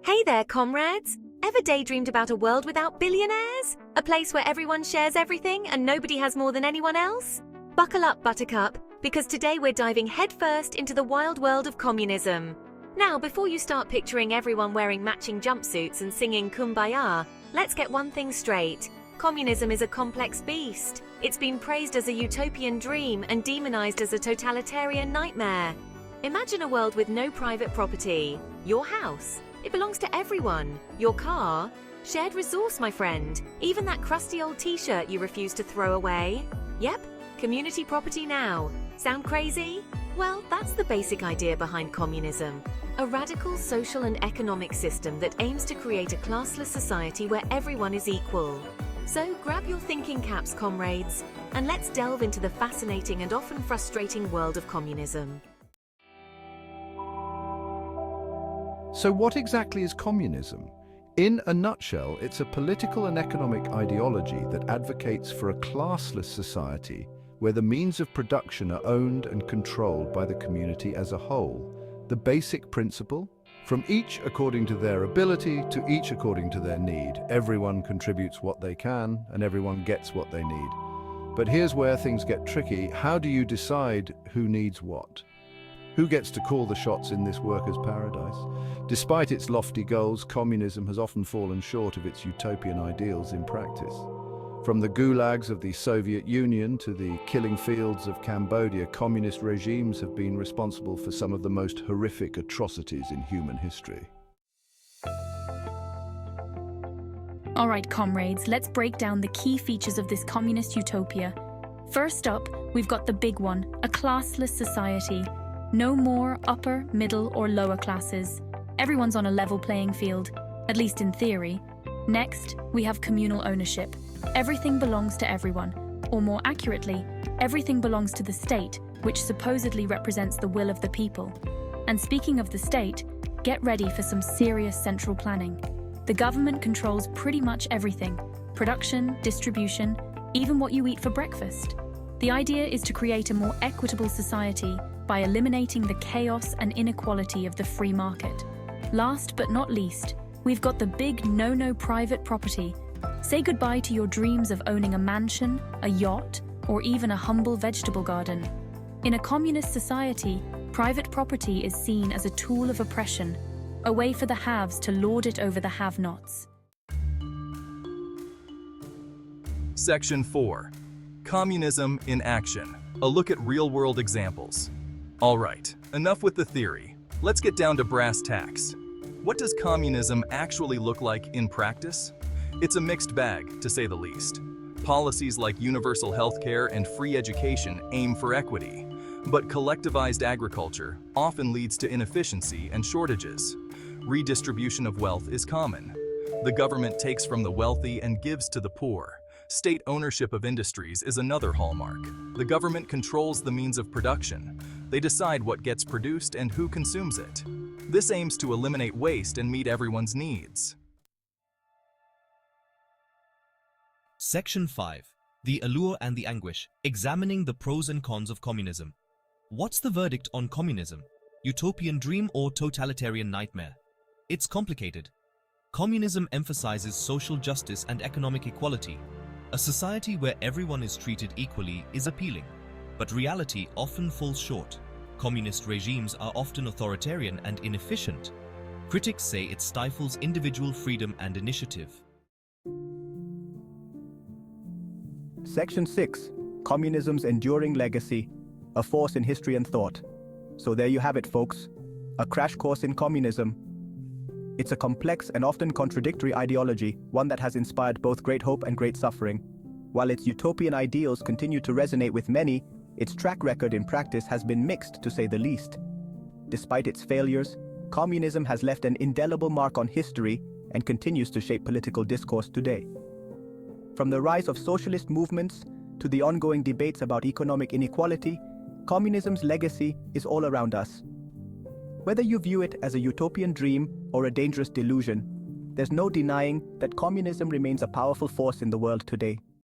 Hey there, comrades! Ever daydreamed about a world without billionaires? A place where everyone shares everything and nobody has more than anyone else? Buckle up, Buttercup, because today we're diving headfirst into the wild world of communism. Now, before you start picturing everyone wearing matching jumpsuits and singing Kumbaya, let's get one thing straight. Communism is a complex beast. It's been praised as a utopian dream and demonized as a totalitarian nightmare. Imagine a world with no private property. Your house. It belongs to everyone. Your car. Shared resource, my friend. Even that crusty old t-shirt you refuse to throw away. Yep, community property now. Sound crazy? Well, that's the basic idea behind communism. A radical social and economic system that aims to create a classless society where everyone is equal. So grab your thinking caps, comrades, and let's delve into the fascinating and often frustrating world of communism. So what exactly is communism? In a nutshell, it's a political and economic ideology that advocates for a classless society where the means of production are owned and controlled by the community as a whole. The basic principle? From each according to their ability to each according to their need. Everyone contributes what they can and everyone gets what they need. But here's where things get tricky. How do you decide who needs what? Who gets to call the shots in this workers' paradise? Despite its lofty goals, communism has often fallen short of its utopian ideals in practice. From the gulags of the Soviet Union to the killing fields of Cambodia, communist regimes have been responsible for some of the most horrific atrocities in human history. All right, comrades, let's break down the key features of this communist utopia. First up, we've got the big one, a classless society. No more upper, middle, or lower classes. Everyone's on a level playing field, at least in theory. Next, we have communal ownership. Everything belongs to everyone, or more accurately, everything belongs to the state, which supposedly represents the will of the people. And speaking of the state, get ready for some serious central planning. The government controls pretty much everything: production, distribution, even what you eat for breakfast. The idea is to create a more equitable society by eliminating the chaos and inequality of the free market. Last but not least, we've got the big no private property. Say goodbye to your dreams of owning a mansion, a yacht, or even a humble vegetable garden. In a communist society, private property is seen as a tool of oppression, a way for the haves to lord it over the have-nots. Section 4. Communism in Action. A look at real-world examples. All right, enough with the theory. Let's get down to brass tacks. What does communism actually look like in practice? It's a mixed bag, to say the least. Policies like universal healthcare and free education aim for equity, but collectivized agriculture often leads to inefficiency and shortages. Redistribution of wealth is common. The government takes from the wealthy and gives to the poor. State ownership of industries is another hallmark. The government controls the means of production. They decide what gets produced and who consumes it. This aims to eliminate waste and meet everyone's needs. Section 5. The Allure and the Anguish. Examining the pros and cons of communism. What's the verdict on communism? Utopian dream or totalitarian nightmare? It's complicated. Communism emphasizes social justice and economic equality. A society where everyone is treated equally is appealing, but reality often falls short. Communist regimes are often authoritarian and inefficient. Critics say it stifles individual freedom and initiative. Section 6. Communism's enduring legacy, a force in history and thought. So there you have it, folks. A crash course in communism. It's a complex and often contradictory ideology, one that has inspired both great hope and great suffering. While its utopian ideals continue to resonate with many, its track record in practice has been mixed, to say the least. Despite its failures, communism has left an indelible mark on history and continues to shape political discourse today. From the rise of socialist movements to the ongoing debates about economic inequality, communism's legacy is all around us. Whether you view it as a utopian dream or a dangerous delusion, there's no denying that communism remains a powerful force in the world today.